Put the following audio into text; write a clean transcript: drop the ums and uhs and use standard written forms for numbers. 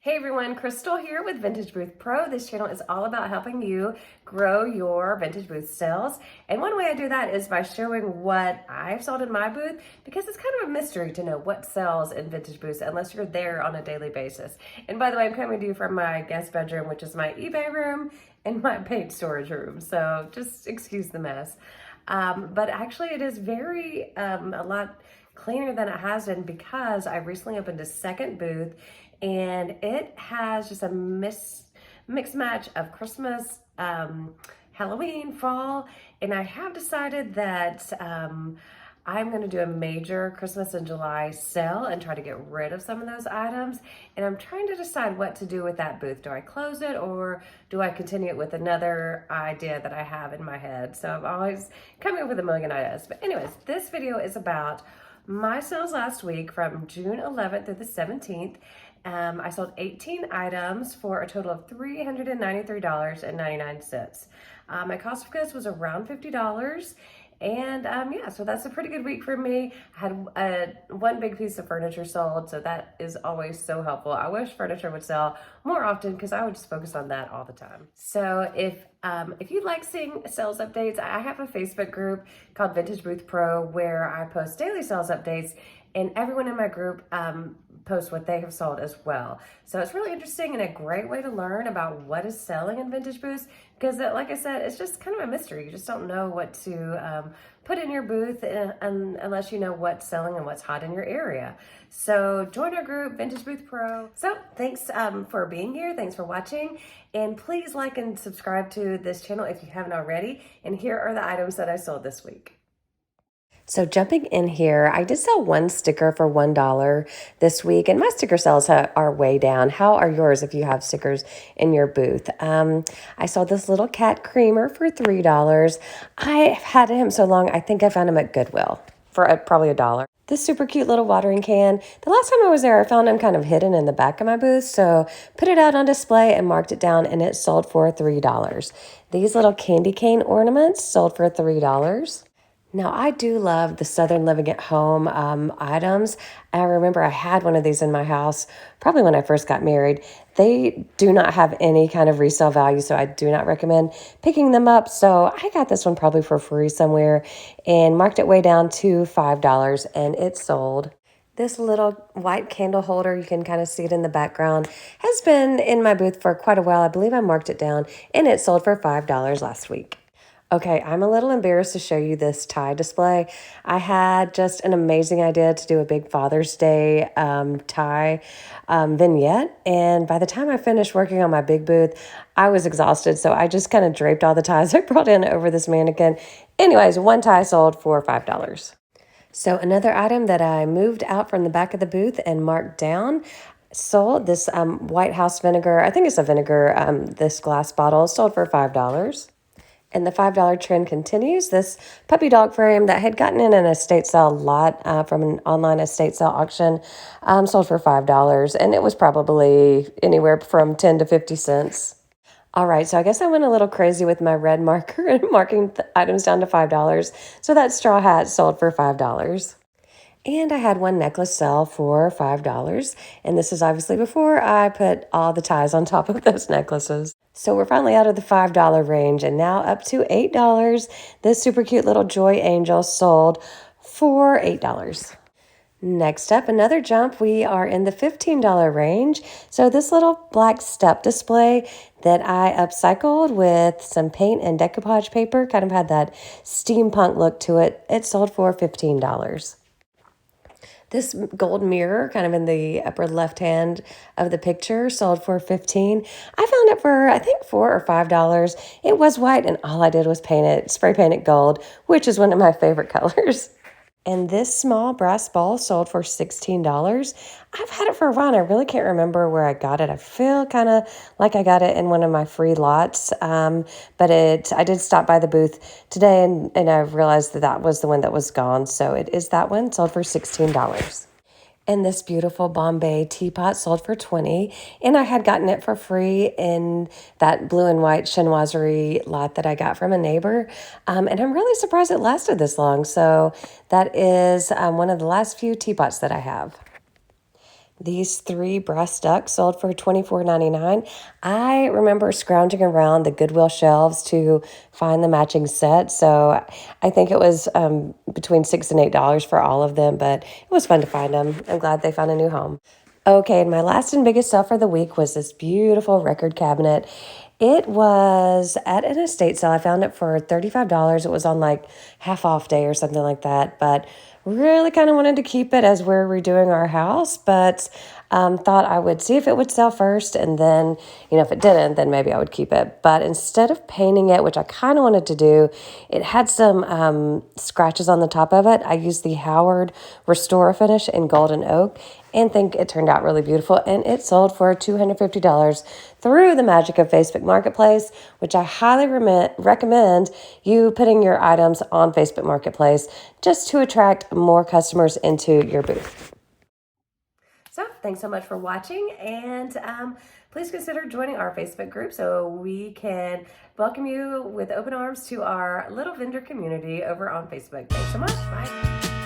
Hey everyone, Crystal here with Vintage Booth Pro. This channel is all about helping you grow your vintage booth sales. And one way I do that is by showing what I've sold in my booth, because it's kind of a mystery to know what sells in vintage booths unless you're there on a daily basis. And by the way, I'm coming to you from my guest bedroom, which is my eBay room and my paint storage room. So just excuse the mess. But actually it is a lot cleaner than it has been because I recently opened a second booth, and it has just a mixed match of Christmas, Halloween, fall, and I have decided that I'm going to do a major Christmas in July sale and try to get rid of some of those items. And I'm trying to decide what to do with that booth. Do I close it or do I continue it with another idea that I have in my head? So I'm always coming up with a million ideas. But anyways, this video is about my sales last week from June 11th through the 17th. I sold 18 items for a total of $393.99. My cost of goods was around $50. And yeah, so that's a pretty good week for me. I had one big piece of furniture sold, so that is always so helpful. I wish furniture would sell more often because I would just focus on that all the time. So if you'd like seeing sales updates, I have a Facebook group called Vintage Booth Pro where I post daily sales updates, and everyone in my group post what they have sold as well. So it's really interesting and a great way to learn about what is selling in vintage booths, because like I said, it's just kind of a mystery. You just don't know what to put in your booth unless you know what's selling and what's hot in your area. So join our group, Vintage Booth Pro. So thanks for being here. Thanks for watching. And please like and subscribe to this channel if you haven't already. And here are the items that I sold this week. So jumping in here, I did sell one sticker for $1 this week, and my sticker sales are way down. How are yours if you have stickers in your booth? I sold this little cat creamer for $3. I've had him so long, I think I found him at Goodwill for probably $1. This super cute little watering can. The last time I was there, I found him kind of hidden in the back of my booth, so put it out on display and marked it down, and it sold for $3. These little candy cane ornaments sold for $3. Now, I do love the Southern Living at Home items. I remember I had one of these in my house probably when I first got married. They do not have any kind of resale value, so I do not recommend picking them up. So I got this one probably for free somewhere and marked it way down to $5, and it sold. This little white candle holder, you can kind of see it in the background, has been in my booth for quite a while. I believe I marked it down, and it sold for $5 last week. Okay, I'm a little embarrassed to show you this tie display. I had just an amazing idea to do a big Father's Day tie vignette, and by the time I finished working on my big booth, I was exhausted, so I just kind of draped all the ties I brought in over this mannequin. Anyways, one tie sold for $5. So another item that I moved out from the back of the booth and marked down sold this White House vinegar. I think it's a vinegar, this glass bottle sold for $5. And the $5 trend continues. This puppy dog frame that had gotten in an estate sale lot from an online estate sale auction sold for $5. And it was probably anywhere from 10 to 50 cents. All right, so I guess I went a little crazy with my red marker and marking items down to $5. So that straw hat sold for $5. And I had one necklace sell for $5. And this is obviously before I put all the ties on top of those necklaces. So we're finally out of the $5 range and now up to $8. This super cute little Joy Angel sold for $8. Next up, another jump. We are in the $15 range. So this little black step display that I upcycled with some paint and decoupage paper, kind of had that steampunk look to it. It sold for $15. This gold mirror, kind of in the upper left hand of the picture, sold for $15. I found it for, I think, $4 or $5. It was white, and all I did was spray paint it gold, which is one of my favorite colors. And this small brass bowl sold for $16. I've had it for a while. I really can't remember where I got it. I feel kind of like I got it in one of my free lots. But I did stop by the booth today, and I realized that was the one that was gone. So it is that one, sold for $16. And this beautiful Bombay teapot sold for $20. And I had gotten it for free in that blue and white chinoiserie lot that I got from a neighbor. And I'm really surprised it lasted this long. So that is one of the last few teapots that I have. These 3 brass ducks sold for $24.99. I remember scrounging around the Goodwill shelves to find the matching set, so I think it was between $6 and $8 for all of them, but it was fun to find them. I'm glad they found a new home. Okay, and my last and biggest sell for the week was this beautiful record cabinet. It was at an estate sale. I found it for $35. It was on like half off day or something like that, but really kind of wanted to keep it as we're redoing our house, but thought I would see if it would sell first, and then, if it didn't, then maybe I would keep it. But instead of painting it, which I kind of wanted to do, it had some scratches on the top of it. I used the Howard Restore finish in golden oak, and think it turned out really beautiful, and it sold for $250 through the magic of Facebook Marketplace, which I highly recommend you putting your items on Facebook Marketplace just to attract more customers into your booth. So thanks so much for watching, and please consider joining our Facebook group so we can welcome you with open arms to our little vendor community over on Facebook. Thanks so much. Bye.